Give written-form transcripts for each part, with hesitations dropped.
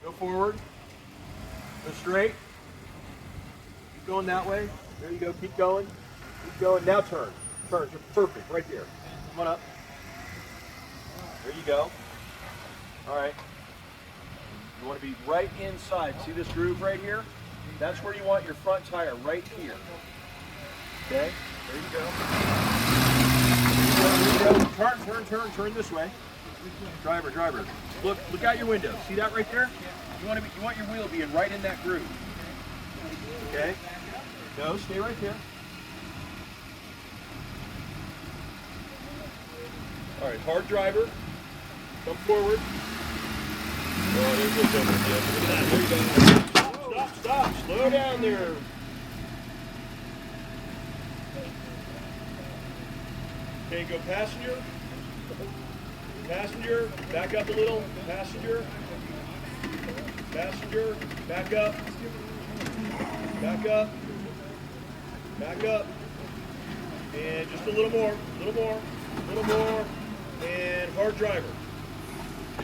Go forward. Go straight. Keep going that way. There you go. Keep going. Keep going. Now turn. Turn. You're perfect right there. Come on up. There you go. All right. You want to be right inside. See this groove right here? That's where you want your front tire, right here. Okay? There you go. There you go. Turn this way. Driver. Look out your window. See that right there? You want your wheel being right in that groove. Okay? No, stay right there. All right, hard driver. Come forward. Oh, there's no jumper yet. Look at that. There you go. Stop. Slow down there. Okay, go passenger. Passenger. Back up a little. Passenger. Passenger. Back up. Back up. Back up. And just a little more. Little more. And hard driver.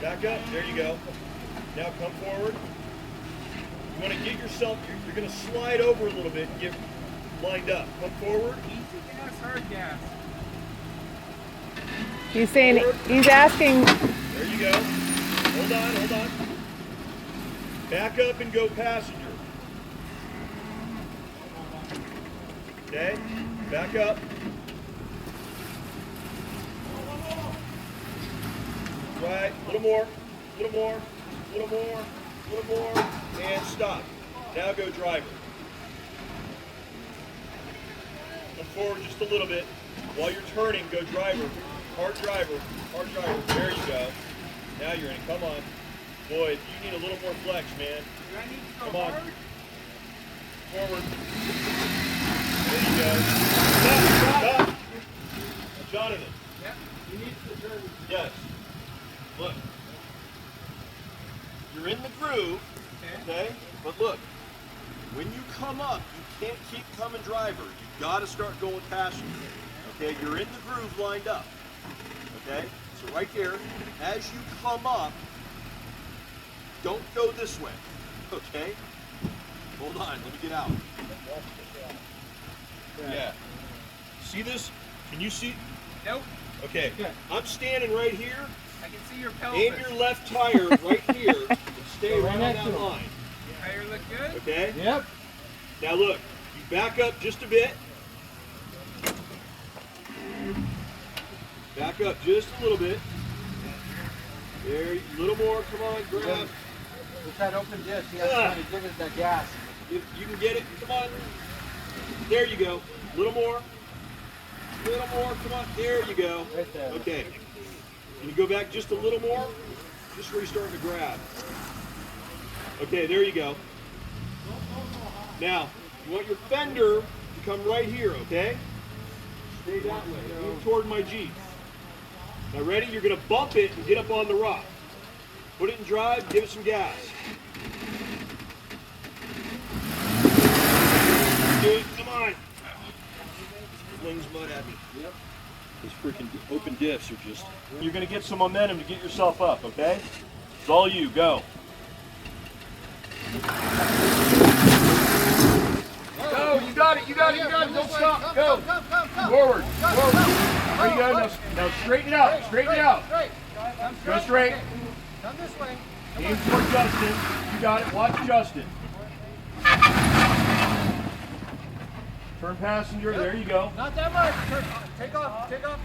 Back up. There you go. Now come forward. You want to get yourself, you're going to slide over a little bit and get lined up. Come forward. Hard gas. He's saying, he's asking. There you go. Hold on. Back up and go passenger. Okay. Back up. Right. Little more. And stop. Now go driver. Come forward just a little bit. While you're turning, go driver. Hard driver. There you go. Now you're in. Come on. Boy, you need a little more flex, man. Come on. Forward. There you go. Stop. Jonathan. Yep. You need to turn. Yes. Look. You're in the groove, okay? But look, when you come up, you can't keep coming driver. You gotta start going passenger. Okay, you're in the groove lined up. Okay? So right there, as you come up, don't go this way. Okay? Hold on, let me get out. Yeah. See this? Can you see? Nope. Okay. I'm standing right here. I can see your pelvis. Aim your left tire right here and stay right on that line. Tire look good? Okay? Yep. Now look, you back up just a bit. Back up just a little bit. There, a little more, come on, grab. With that open disc, you have to give it that gas. If you can get it, come on. There you go. A little more, come on. There you go. Right there. Okay. Can you go back just a little more? Just where you're starting to grab. Okay, there you go. Now, you want your fender to come right here, okay? Stay that way. Move toward my Jeep. Now ready? You're going to bump it and get up on the rock. Put it in drive, give it some gas. Do it, come on. Flings mud at me. Yep. These freaking open diffs are just... You're going to get some momentum to get yourself up, okay? It's all you. Go. Go. You got it. Don't stop. Go. Forward. There you go. Now straighten it out. Go straight. Come this way. Aim toward Justin. You got it. Watch Justin. Turn passenger. There you go. Not that much. Take off. Just go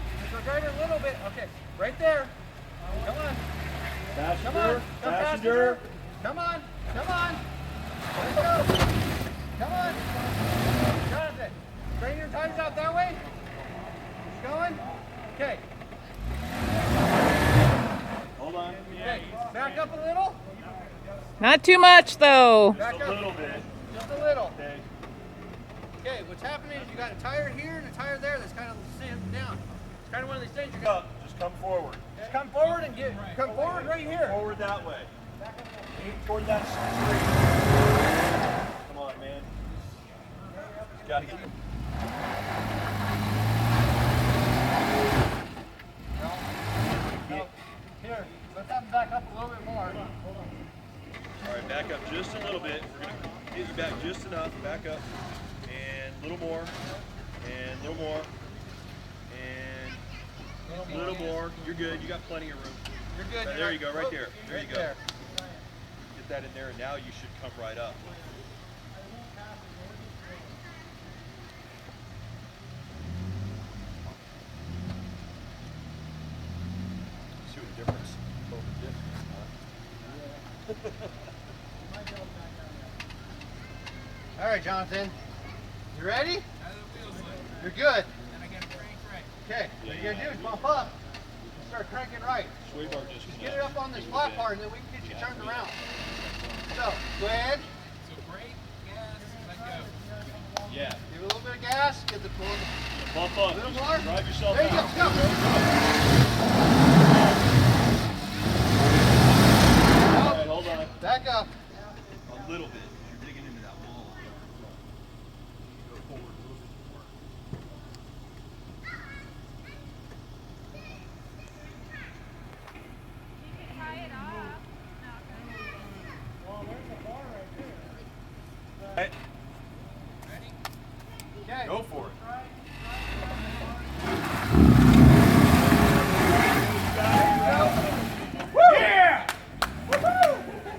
driver a little bit. Okay. Right there. Come on. Passenger. Come on. Let's go. Come on. Jonathan, straighten your tires out that way. Keep going. Okay. Hold on. Okay. Back up a little. Not too much, though. Back Just a up. little bit. Just a little. Okay. Okay, what's happening is you got a tire here and a tire there that's kind of sitting down. It's kind of one of these things you got. Just come forward. Just come forward and come forward right here. Forward that way. Aim toward that straight. Come on, man. You gotta get. No. Here, let's have him back up a little bit more. All Back up just a little bit. We're going to get you back just enough. Back up. And a little more. And a little more. And a little more. You're good. You got plenty of room. You're good. There you go. Right there. There you go. There. Get that in there, and now you should come right up. See what the difference? All right, Jonathan. You ready? You're good. Okay. What you're gonna do is bump up and start cranking right. Just get it up on this flat part, and then we can get you turned around. So go ahead. So brake, gas, let go. Yeah. Give it a little bit of gas. Get the pull. Bump up. A little Just more. drive yourself There you out. go. Go. All right, hold on. Back up. A little bit. You're digging into that wall. Go forward a little bit more. Right. Okay. Go for it.